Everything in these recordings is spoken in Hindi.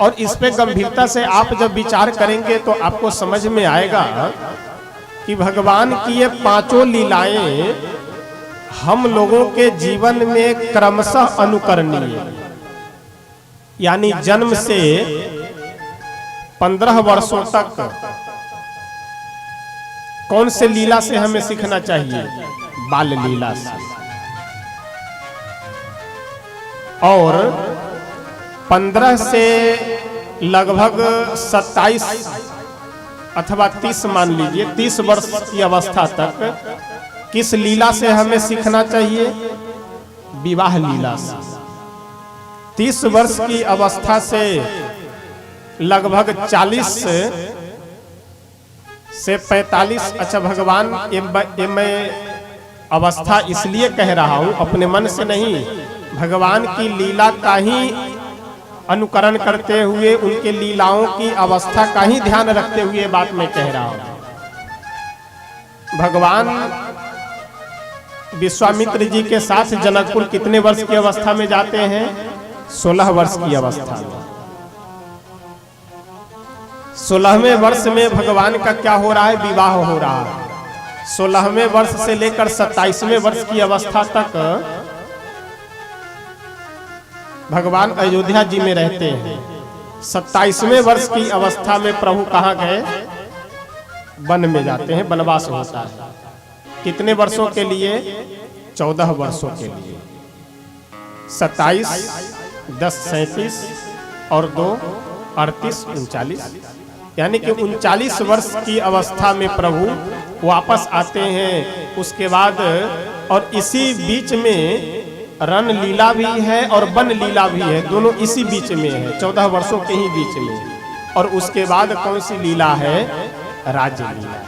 और इस पे गंभीरता से आप जब विचार करेंगे तो आपको समझ में आएगा कि भगवान की ये पांचों लीलाएं हम लोगों के जीवन में क्रमशः अनुकरणीय, यानी जन्म से 15 वर्षों तक कौन से लीला से हमें सीखना चाहिए? बाल लीला से। और 15 से लगभग 27 अथवा 30 मान लीजिए 30 वर्ष की अवस्था तक किस लीला से हमें सीखना चाहिए? विवाह लीला से। 30 वर्ष की अवस्था से लगभग 40 से 45, अच्छा भगवान ये मैं अवस्था इसलिए कह रहा हूं अपने मन से नहीं, भगवान की लीला का ही अनुकरण करते हुए उनके लीलाओं की अवस्था का ही ध्यान रखते हुए बात मैं कह रहा हूं। भगवान विश्वामित्र जी के साथ जनकपुर कितने वर्ष की अवस्था में जाते हैं? 16 वर्ष की अवस्था में। 16वें वर्ष में भगवान का क्या हो रहा है? विवाह हो रहा है। 16वें वर्ष से लेकर 27वें वर्ष की अवस्था तक भगवान अयोध्या जी में रहते हैं। 27वें वर्ष की अवस्था में प्रभु कहाँ गए? वन में जाते हैं, वनवास होता है। कितने वर्षों के लिए? 14 वर्षों के लिए। 27, 10, 37 और 2, 38, 39, यानी कि 39 वर्ष की अवस्था में प्रभु वापस आते हैं। उसके बाद और इसी बीच में रण लीला भी है और वन लीला भी है, दोनों इसी बीच में है, 14 वर्षों के ही बीच में। और उसके बाद कौन सी लीला है? राज्य लीला।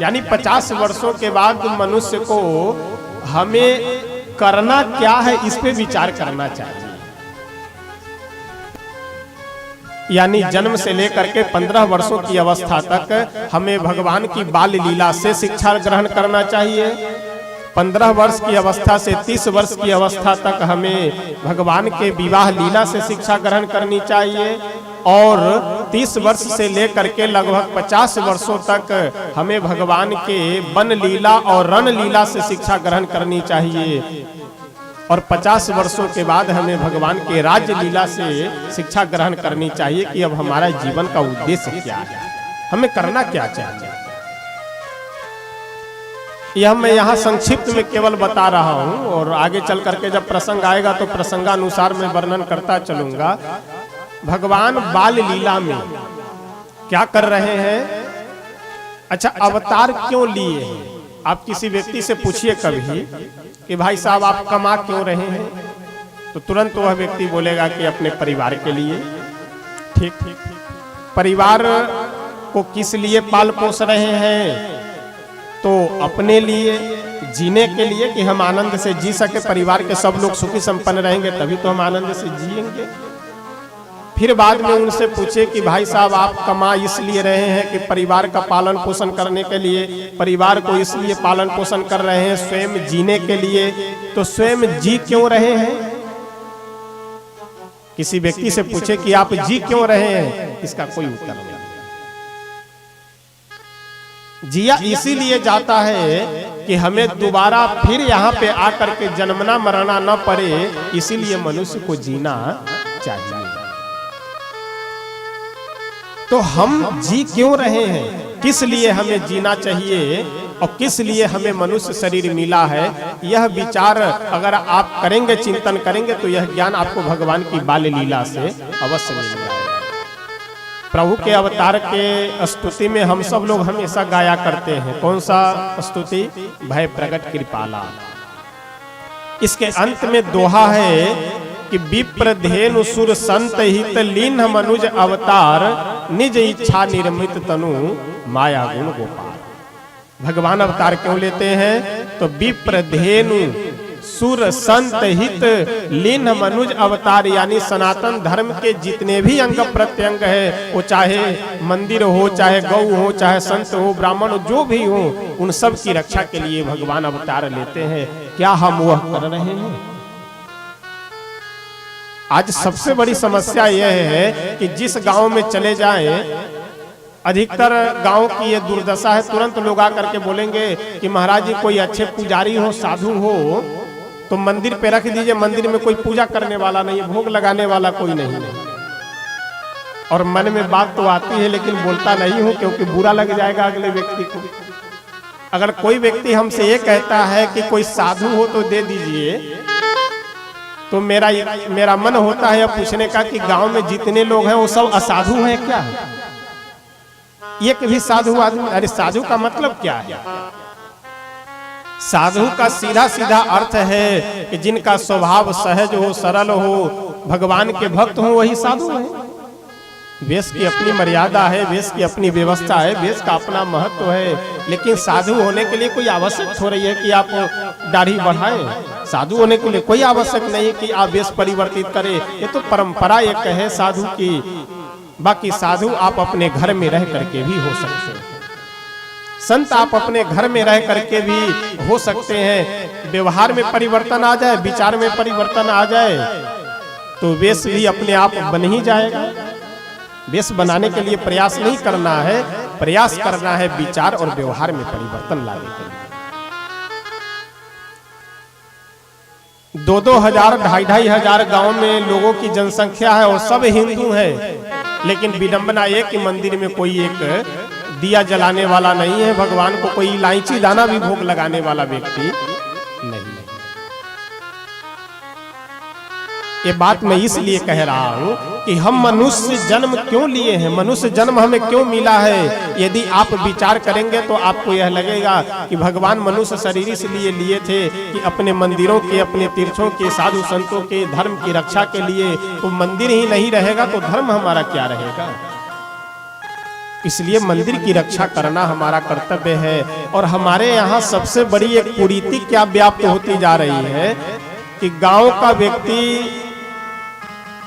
यानी 50 वर्षों के बाद मनुष्य को हमें करना क्या है इस पे विचार करना चाहिए। यानी जन्म से लेकर के 15 वर्षों की अवस्था तक हमें भगवान की बाल लीला से शिक्षा ग्रहण करना चाहिए। 15 वर्ष की अवस्था से 30 वर्ष की अवस्था तक हमें भगवान के विवाह लीला से शिक्षा ग्रहण करनी चाहिए। और 30 वर्ष से लेकर के लगभग 50 वर्षों तक हमें भगवान के वन लीला और रण लीला से शिक्षा ग्रहण करनी चाहिए। और 50 वर्षों के बाद हमें भगवान के राज्य लीला से शिक्षा ग्रहण करनी चाहिए कि अब हमारा जीवन का उद्देश्य क्या है, हमें करना क्या चाहिए। यह मैं यहाँ संक्षिप्त में केवल बता रहा हूँ और आगे चल करके जब प्रसंग आएगा तो प्रसंगानुसार मैं वर्णन करता चलूंगा। भगवान बाल लीला में क्या कर रहे हैं? अच्छा, अवतार क्यों लिए हैं? आप किसी व्यक्ति से पूछिए कभी कि भाई साहब आप कमा क्यों रहे हैं, तो तुरंत वह व्यक्ति बोलेगा कि अपने परिवार के लिए। ठीक, परिवार को किस लिए पाल पोस रहे हैं? तो अपने लिए, जीने के लिए, कि हम आनंद से जी सके, परिवार के सब लोग सुखी संपन्न रहेंगे तभी तो हम आनंद से जिएंगे। फिर बाद में उनसे पूछे कि भाई साहब आप कमा इसलिए रहे हैं कि परिवार का पालन पोषण करने के लिए, परिवार को इसलिए पालन पोषण कर रहे हैं स्वयं जीने के लिए, तो स्वयं जी क्यों रहे हैं? किसी व्यक्ति से पूछे कि आप जी क्यों रहे हैं, इसका कोई उत्तर नहीं। जिया इसीलिए जाता है कि हमें दोबारा फिर यहाँ पे आकर के जन्मना मरना न पड़े, इसीलिए मनुष्य को जीना चाहिए। तो हम जी क्यों रहे हैं, किस लिए हमें जीना चाहिए और किस लिए हमें मनुष्य शरीर मिला है, यह विचार अगर आप करेंगे, चिंतन करेंगे, तो यह ज्ञान आपको भगवान की बाल लीला से अवश्य मिल जाएगा। प्रभु के अवतार के स्तुति में हम सब लोग हमेशा गाया करते हैं। कौन सा स्तुति? भय प्रगट कृपाला। इसके अंत में दोहा है कि विप्र धेनु सुर संत हित लीन मनुज अवतार निज इच्छा निर्मित तनु माया गुण गोपाल। भगवान अवतार क्यों लेते हैं? तो विप्र धेनु सुर संत हित लीन मनुज अवतार, यानी सनातन धर्म के जितने भी अंग प्रत्यंग है, वो चाहे मंदिर हो, चाहे गौ हो, चाहे संत हो, ब्राह्मण हो, जो भी हो, उन सब की रक्षा के लिए भगवान अवतार लेते हैं। क्या हम वह कर रहे हैं? आज सबसे बड़ी समस्या यह है कि जिस गांव में चले जाएं, अधिकतर गांव की ये दुर्दशा है, तुरंत लोग आकर के बोलेंगे कि महाराज जी कोई अच्छे पुजारी हो, साधु हो तो मंदिर पे रख दीजिए, मंदिर में कोई पूजा करने वाला नहीं है, भोग लगाने वाला कोई नहीं है। और मन में बात तो आती है लेकिन बोलता नहीं हूं क्योंकि बुरा लग जाएगा अगले व्यक्ति को। अगर कोई व्यक्ति हमसे ये कहता है कि कोई साधु हो तो दे दीजिए, तो मेरा मन होता है पूछने का कि गांव में जितने लोग हैं वो सब असाधु हैं क्या? एक भी साधु आदमी? अरे साधु का मतलब क्या है? साधु का सीधा सीधा अर्थ है कि जिनका स्वभाव सहज हो, सरल हो, भगवान के भक्त हो, वही साधु है। वेश की अपनी मर्यादा है, वेश की अपनी व्यवस्था है, वेश का अपना महत्व है, लेकिन साधु होने के लिए कोई आवश्यक हो रही है कि आप दाढ़ी बढ़ाएं। साधु होने के लिए कोई आवश्यक नहीं कि आप वेश परिवर्तित करें, ये तो परंपरा एक है साधु की। बाकी साधु आप अपने घर में रह करके भी हो सकते हैं, संत आप अपने घर में रह करके भी हो सकते हैं। व्यवहार में परिवर्तन आ जाए, विचार में परिवर्तन आ जाए तो वेश भी अपने आप बन ही जाएगा। वेश बनाने के लिए प्रयास नहीं करना है, प्रयास करना है विचार और व्यवहार में परिवर्तन लाने के लिए। 2-2 हजार, 2,500 हजार गांव में लोगों की जनसंख्या है और सब हिंदू हैं, लेकिन विडंबना ये कि मंदिर में कोई एक दिया जलाने वाला नहीं है, भगवान को कोई इलायची दाना भी भोग लगाने वाला व्यक्ति नहीं। ये बात मैं इसलिए कह रहा हूं कि हम मनुष्य जन्म क्यों लिए हैं, मनुष्य जन्म हमें क्यों मिला है। यदि आप विचार करेंगे तो आपको यह लगेगा कि भगवान मनुष्य शरीर इसलिए लिए थे कि अपने मंदिरों के, अपने तीर्थों के, साधु संतों के धर्म की रक्षा के लिए। तो मंदिर ही नहीं रहेगा तो धर्म हमारा क्या रहेगा? इसलिए मंदिर की रक्षा करना हमारा कर्तव्य है। और हमारे यहाँ सबसे बड़ी एक कुरीति क्या व्याप्त होती जा रही है कि गांव का व्यक्ति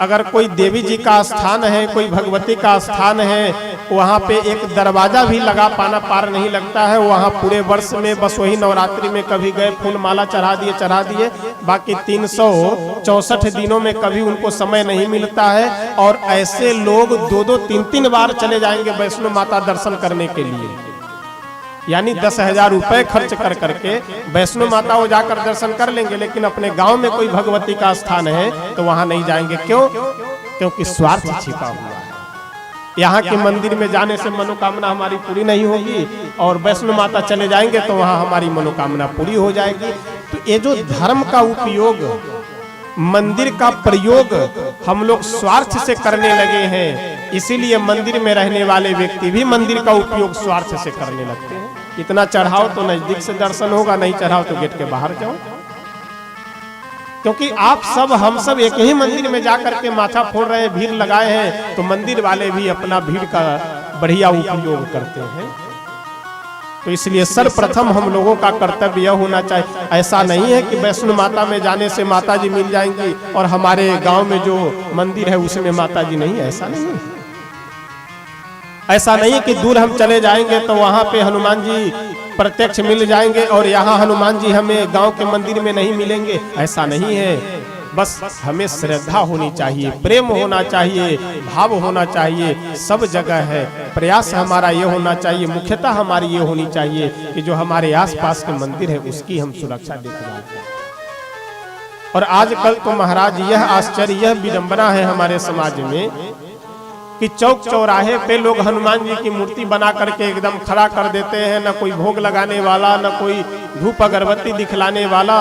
अगर कोई देवी जी का स्थान है, कोई भगवती का स्थान है, वहाँ पे एक दरवाजा भी लगा पाना पार नहीं लगता है। वहाँ पूरे वर्ष में बस वही नवरात्रि में कभी गए, फूल माला चढ़ा दिए, बाकी 364 दिनों में कभी उनको समय नहीं मिलता है। और ऐसे लोग 2-2, 3-3 बार चले जाएंगे वैष्णो माता दर्शन करने के लिए, यानी 10,000 रुपए खर्च कर करके वैष्णो माता को जाकर दर्शन कर लेंगे, लेकिन अपने गांव में कोई भगवती का स्थान है तो वहां नहीं जाएंगे। क्यों? क्योंकि स्वार्थ छिपा हुआ है। यहाँ के मंदिर में जाने से मनोकामना हमारी पूरी नहीं होगी, और वैष्णो माता चले जाएंगे तो वहां हमारी मनोकामना पूरी हो जाएगी। तो ये जो धर्म का उपयोग, मंदिर का प्रयोग हम लोग स्वार्थ से करने लगे हैं, इसीलिए मंदिर में रहने वाले व्यक्ति भी मंदिर का उपयोग स्वार्थ से करने लगते हैं। इतना चढ़ाओ तो नजदीक से दर्शन होगा, नहीं चढ़ाओ तो गेट के बाहर जाओ। क्योंकि आप सब, हम सब एक ही मंदिर में जाकर के माथा फोड़ रहे हैं, भीड़ लगाए हैं, तो मंदिर वाले भी अपना भीड़ का बढ़िया उपयोग करते हैं। तो इसलिए सर्वप्रथम हम लोगों का कर्तव्य यह होना चाहिए। ऐसा नहीं है कि वैष्णो माता में जाने से माता जी मिल जाएंगी और हमारे गांव में जो मंदिर है उसमें माता जी नहीं, ऐसा नहीं है। ऐसा नहीं है कि दूर हम चले जाएंगे तो वहां पे हनुमान जी प्रत्यक्ष मिल जाएंगे और यहाँ हनुमान जी हमें गांव के मंदिर में नहीं मिलेंगे, ऐसा नहीं है। बस हमें श्रद्धा होनी चाहिए, प्रेम होना चाहिए, भाव होना चाहिए, सब जगह है। प्रयास हमारा ये होना चाहिए, मुख्यतः हमारी ये होनी चाहिए कि जो हमारे आसपास के मंदिर है उसकी हम सुरक्षा देखभाल करें। और आजकल तो महाराज यह आश्चर्य, यह विडंबना है हमारे समाज में कि चौक चौराहे पे लोग हनुमान जी की मूर्ति बना करके एकदम खड़ा कर देते हैं। न कोई भोग लगाने वाला, न कोई धूप अगरबत्ती दिखलाने वाला।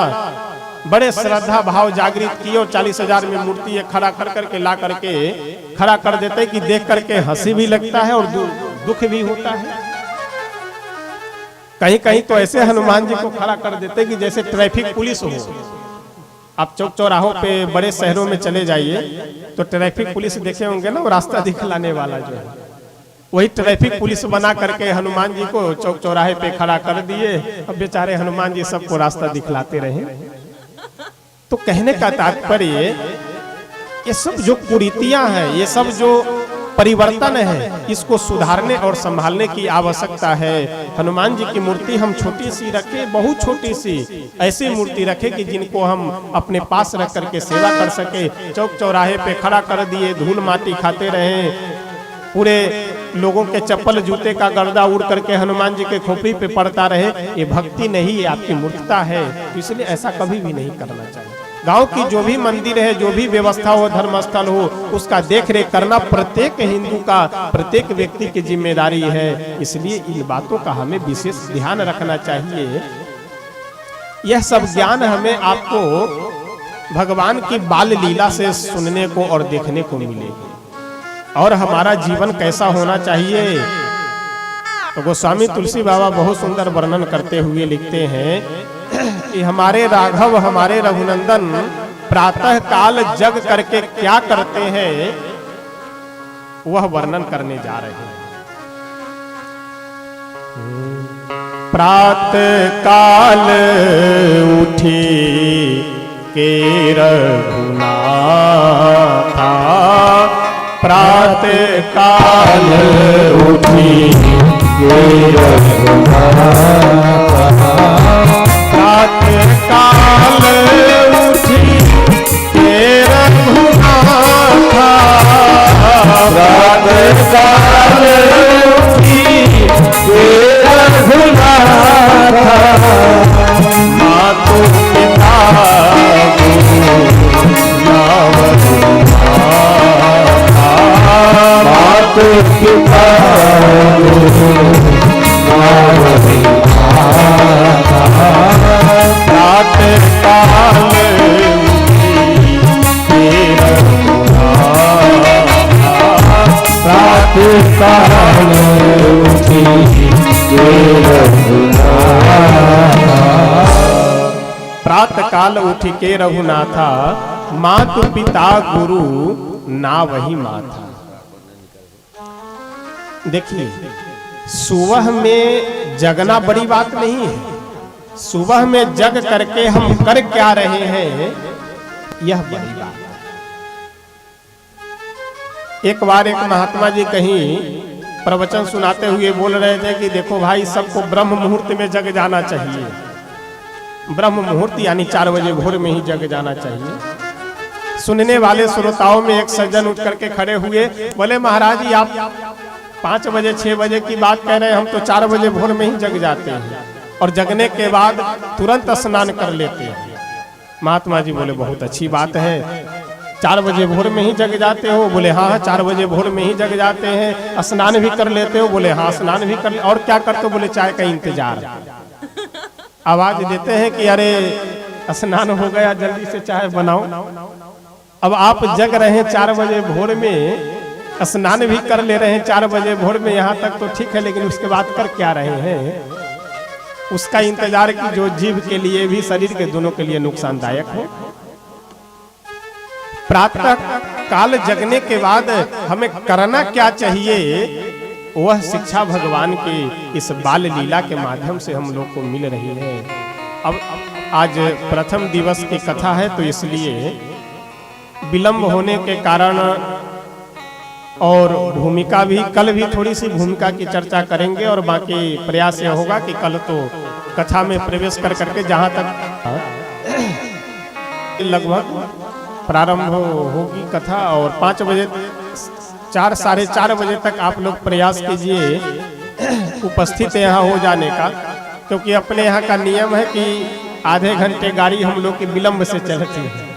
बड़े श्रद्धा भाव जागृत किए और 40,000 में मूर्ति खड़ा कर करके ला करके खड़ा कर देते कि देख करके हंसी भी लगता है और दुख भी होता है। कहीं कहीं तो ऐसे हनुमान जी को खड़ा कर देते कि जैसे ट्रैफिक पुलिस हो। आप चौक चौराहों पे बड़े शहरों में चले जाइए तो ट्रैफिक पुलिस देखे होंगे ना, वो रास्ता दिखलाने वाला जो है, वही ट्रैफिक पुलिस बना करके हनुमान जी को चौक चौराहे पे खड़ा कर दिए। अब बेचारे हनुमान जी सबको रास्ता दिखलाते रहे। तो कहने का तात्पर्य ये सब जो कुरीतियां हैं, ये सब जो परिवर्तन है, इसको सुधारने और संभालने की आवश्यकता है। हनुमान जी की मूर्ति हम छोटी सी रखें, बहुत छोटी सी ऐसी मूर्ति रखें कि जिनको हम अपने पास रख करके सेवा कर सके। चौक चौराहे पे खड़ा कर दिए, धूल माटी खाते रहे, पूरे लोगों के चप्पल जूते का गर्दा उड़ करके हनुमान जी के खोपड़ी पे पड़ता रहे, ये भक्ति नहीं, ये आपकी मूर्खता है। इसलिए ऐसा कभी भी नहीं करना चाहिए। गांव की जो भी मंदिर है, जो भी व्यवस्था हो, धर्मस्थल हो, उसका देख रेख करना प्रत्येक हिंदू का, प्रत्येक व्यक्ति की जिम्मेदारी है। इसलिए इन बातों का हमें विशेष ध्यान रखना चाहिए। यह सब ज्ञान हमें आपको भगवान की बाल लीला से सुनने को और देखने को मिलेगी। और हमारा जीवन कैसा होना चाहिए, तो गोस्वामी तुलसी बाबा बहुत सुंदर वर्णन करते हुए लिखते हैं कि हमारे राघव, हमारे रघुनंदन प्रातः काल जग करके क्या करते हैं, वह वर्णन करने जा रहे हैं। प्रातः काल उठी के रघुनाथा, प्रातः काल उठी के रघुनाथा, प्रातः काल उठी के रघुनाथा, प्रातः काल उठी के रघुनाथा, मातु पिता मातु पिता प्रातः काल प्रातः काल प्रातः काल उठ के रघुनाथा, मातु पिता गुरु ना वही माथा। देखिए, सुबह में जगना बड़ी बात नहीं है, सुबह में जग करके हम कर क्या रहे हैं, यह बड़ी बात है। एक बार एक महात्मा जी कहीं प्रवचन सुनाते हुए बोल रहे थे कि देखो भाई, सबको ब्रह्म मुहूर्त में जग जाना चाहिए। ब्रह्म मुहूर्त यानी 4 बजे भोर में ही जग जाना चाहिए। सुनने वाले श्रोताओं में एक सज्जन उठ करके खड़े हुए, बोले महाराज जी, आप 5 बजे 6 बजे की बात कह रहे हैं, हम तो 4 बजे भोर में ही जग जाते हैं और जगने के बाद तुरंत स्नान कर लेते हैं। महात्मा जी बोले बहुत अच्छी बात है, 4 बजे भोर में ही जग जाते हो? बोले हाँ, 4 बजे भोर में ही जग जाते हैं। स्नान भी कर लेते हो? बोले हाँ, स्नान भी कर। और क्या करते हो? बोले चाय का इंतजार। आवाज देते हैं कि अरे स्नान हो गया, जल्दी से चाय बनाओ। अब आप जग रहे हैं 4 बजे भोर में, स्नान भी कर ले रहे हैं 4 बजे भोर में, यहाँ तक तो ठीक है, लेकिन उसके बाद कर क्या रहे हैं? उसका इंतजार की जो जीव के लिए भी, शरीर के दोनों के लिए नुकसानदायक है। प्रातः काल जगने के बाद हमें करना क्या चाहिए, वह शिक्षा भगवान की इस बाल लीला के माध्यम से हम लोग को मिल रही है। अब आज प्रथम दिवस की कथा है, तो इसलिए विलंब होने के कारण और भूमिका भी, कल भी थोड़ी सी भूमिका की चर्चा करेंगे और बाकी प्रयास यह होगा कि कल तो कथा में प्रवेश कर करके जहाँ तक लगभग प्रारंभ होगी कथा, और 5 बजे 4 साढ़े 4 बजे तक आप लोग प्रयास कीजिए उपस्थित यहाँ हो जाने का, क्योंकि अपने यहाँ का नियम है कि आधे घंटे गाड़ी हम लोग की विलंब से चलती है।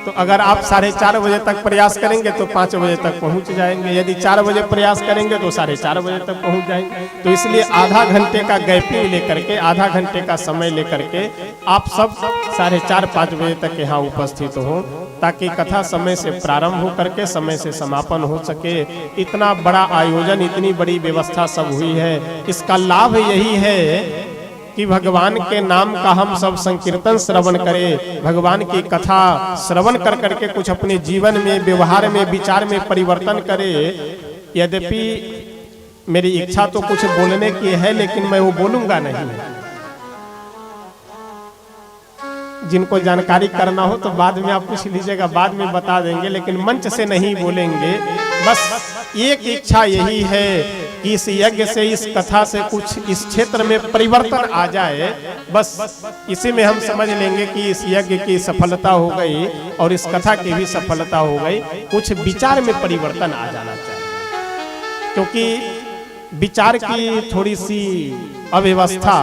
तो अगर आप 4:30 बजे तक प्रयास करेंगे तो 5 बजे तक पहुंच जाएंगे, यदि 4 बजे प्रयास करेंगे तो 4:30 बजे तक पहुंच जाएंगे। तो इसलिए आधा घंटे का गैपिंग लेकर के, आधा घंटे का समय लेकर के आप सब 4:30-5 बजे तक यहाँ उपस्थित हो, ताकि कथा समय से प्रारंभ हो करके समय से समापन हो सके। इतना बड़ा आयोजन, इतनी बड़ी व्यवस्था सब हुई है, इसका लाभ यही है कि भगवान के नाम का हम सब संकीर्तन श्रवण करें, भगवान की कथा श्रवण कर करके कुछ अपने जीवन में, व्यवहार में, विचार में परिवर्तन करें। यद्यपि मेरी इच्छा तो कुछ बोलने की है, लेकिन मैं वो बोलूंगा नहीं। जिनको जानकारी करना हो तो बाद में आप पूछ लीजिएगा, बाद में बता देंगे, लेकिन मंच से नहीं बोलेंगे। बस एक इच्छा यही है कि इस यज्ञ से, इस कथा से कुछ इस क्षेत्र में परिवर्तन आ जाए। बस इसी में हम समझ लेंगे कि इस यज्ञ की सफलता हो गई और इस कथा की भी सफलता हो गई। कुछ विचार में परिवर्तन आ जाना चाहिए, क्योंकि विचार की थोड़ी सी अव्यवस्था,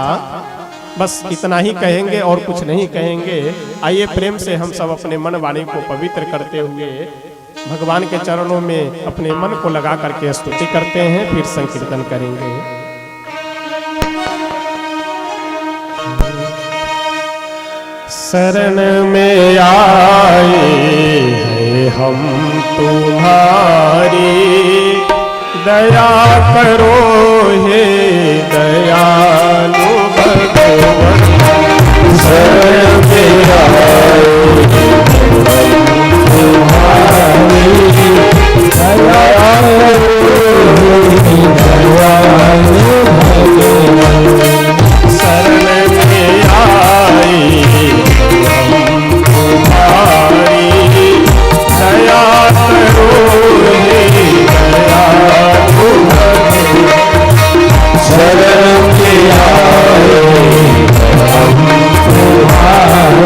बस इतना ही कहेंगे और कुछ नहीं कहेंगे। आइए प्रेम से हम सब अपने मन वाणी को पवित्र करते हुए भगवान के चरणों में अपने मन को लगा करके स्तुति करते हैं, फिर संकीर्तन करेंगे। शरण में आए हैं हम तुम्हारी, दया करो हे दयालु भगवान। शरण में आए दया करो हे दयालु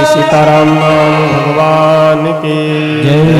सीताराम भगवान की जय।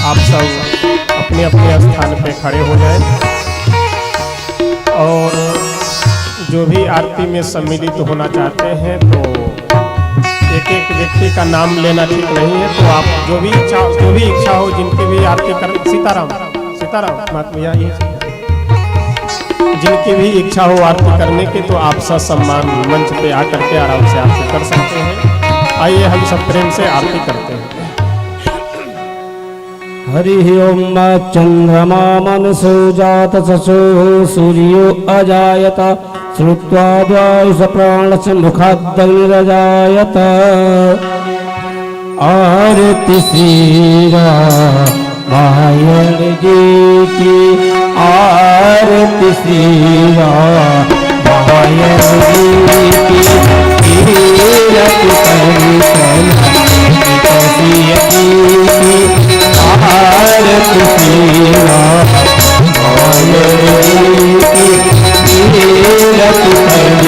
आप सब अपने अपने स्थान पे खड़े हो जाएं और जो भी आरती में सम्मिलित होना चाहते हैं तो एक एक व्यक्ति का नाम लेना ठीक नहीं है, तो आप जो भी इच्छा हो जिनकी भी आरती कर सीताराम महात्मा जिनकी भी इच्छा हो आरती करने की तो आप सम्मान मंच पे आकर के आराम से आरती कर सकते हैं। आइए हम सब प्रेम से आरती करते हैं। हरि ओम चंद्रमा मनसो जात ससो सूर्यो अजायत श्रुत्वा द्वायुष प्राणस्य मुखादग्निरजायत आरति श्री रामायण जी की आरति श्री रामायण जी की कीरति करी आरति श्री रामायण जी की कीरति करी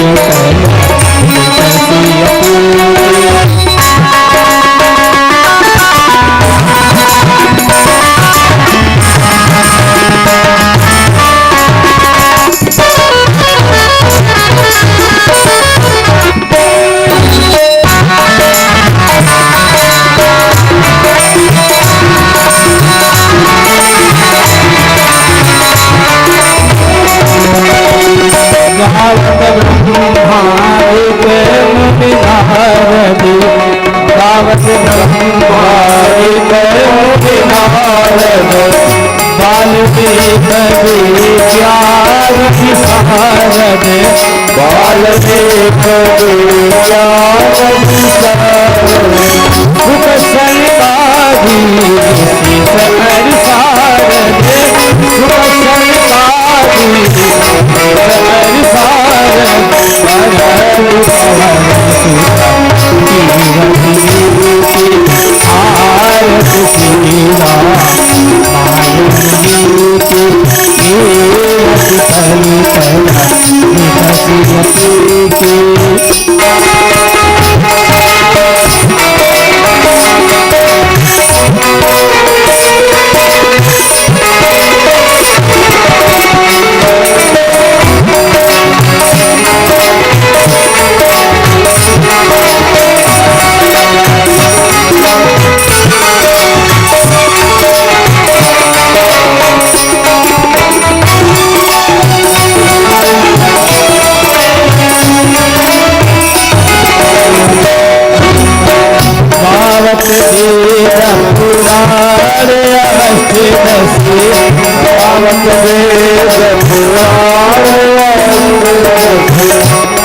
गावत वेद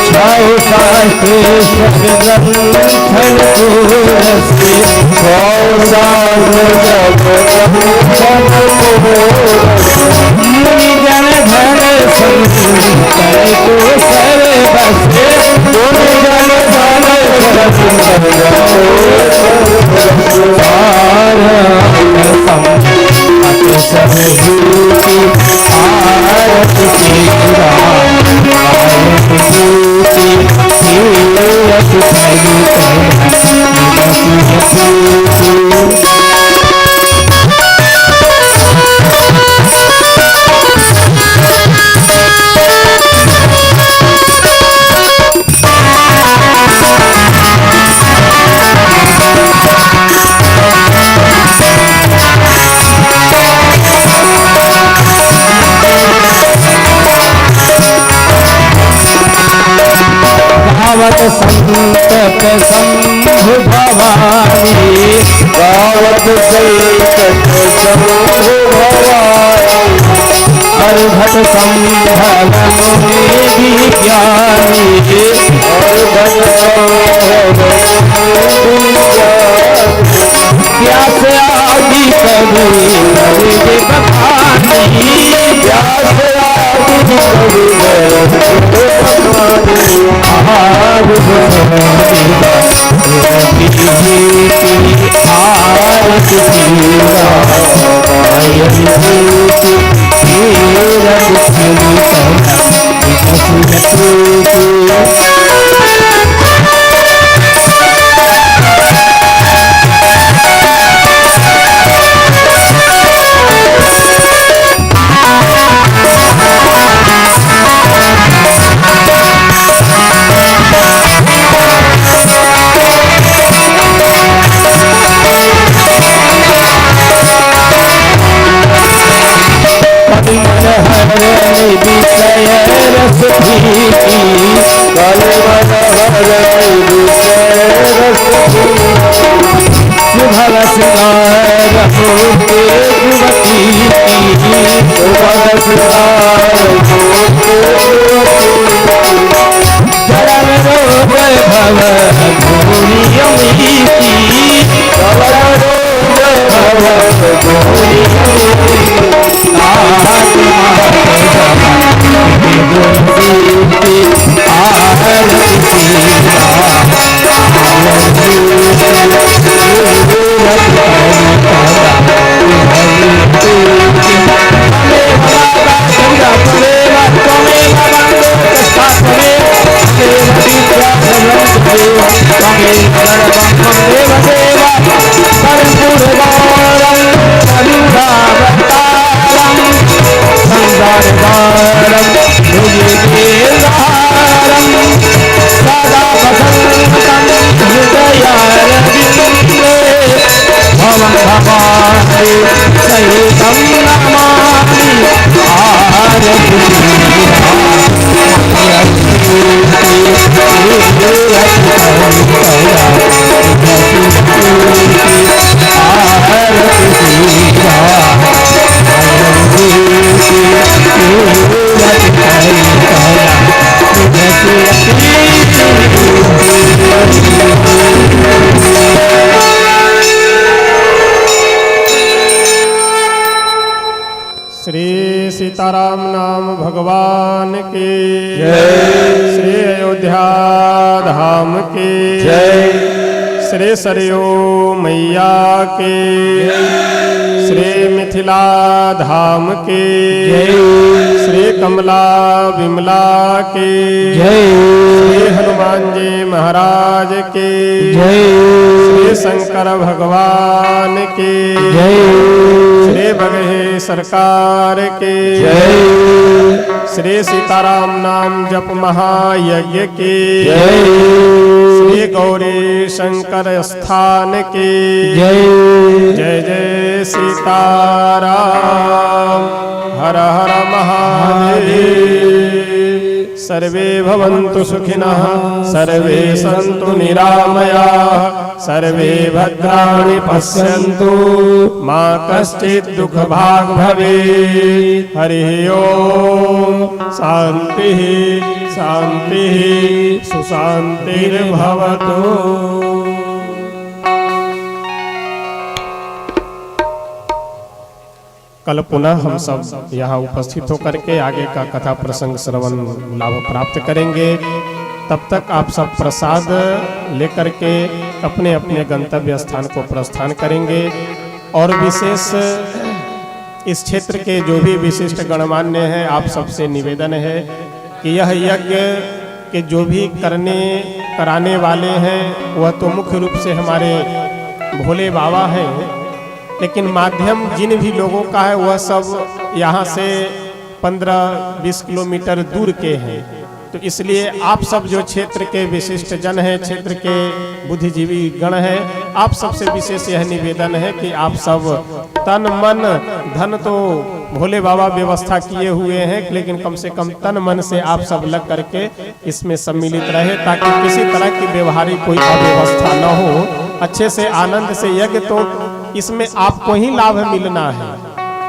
छाओ शास्त्रे सदग्रंथन पुरस्ते मुनि जन धन संकर को सर बसे मुनि जन धन सब आरत की गावत संतत शंभु भवानी गावत संतत शंभु भवानी अर्घट संभल मुनि विज्ञानी व्यास आदि कवि कवि बखानी व्यास आदि कवि श्री सीताराम नाम भगवान की श्री अयोध्या धाम की श्री सरयू मैया की श्री मिथिला धाम की श्री कमला विमला की श्री हनुमान जी महाराज की श्री शंकर भगवान की श्री बगहे सरकार के श्री सीताराम नाम जप महायज्ञ के श्री गौरी शंकर स्थान के जय जय सीताराम हर हर महादेव। सर्वे भवन्तु सुखिनः सर्वे सन्तु निरामयाः सर्वे भद्राणि पश्यन्तु मा कश्चित् दुःखभाग् भवेत्। हरि ओम शांति शांति सुशांतिर्भवतु। कल पुनः हम सब यहाँ उपस्थित होकर के आगे का कथा प्रसंग श्रवण लाभ प्राप्त करेंगे। तब तक आप सब प्रसाद लेकर के अपने अपने गंतव्य स्थान को प्रस्थान करेंगे। और विशेष इस क्षेत्र के जो भी विशिष्ट गणमान्य हैं, आप सबसे निवेदन है कि यह यज्ञ के जो भी कराने वाले हैं वह तो मुख्य रूप से हमारे भोले बाबा हैं, लेकिन माध्यम जिन भी लोगों का है वह सब यहाँ से 15-20 किलोमीटर दूर के हैं। तो इसलिए आप सब जो क्षेत्र के विशिष्ट जन हैं, क्षेत्र के बुद्धिजीवी गण हैं, आप सबसे विशेष यह निवेदन है कि आप सब तन मन धन तो भोले बाबा व्यवस्था किए हुए हैं, लेकिन कम से कम तन मन से आप सब लग करके इसमें सम्मिलित रहे, ताकि किसी तरह की व्यवहारिक कोई अव्यवस्था न हो। अच्छे से आनंद से यज्ञ तो इसमें आपको ही लाभ मिलना है।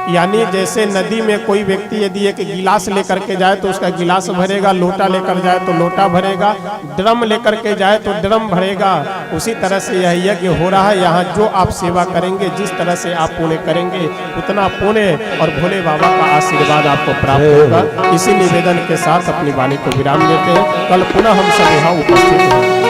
यानी जैसे नदी में कोई व्यक्ति यदि एक गिलास लेकर के जाए तो उसका गिलास भरेगा, लोटा लेकर जाए तो लोटा भरेगा, ड्रम लेकर के जाए तो ड्रम भरेगा। उसी तरह से यह यज्ञ हो रहा है। यहाँ जो आप सेवा करेंगे, जिस तरह से आप पुण्य करेंगे, उतना पुण्य और भोले बाबा का आशीर्वाद आपको प्राप्त होगा। इसी निवेदन के साथ अपनी वाणी को विराम देते हैं। कल पुनः हम सब यहाँ उपस्थित होंगे।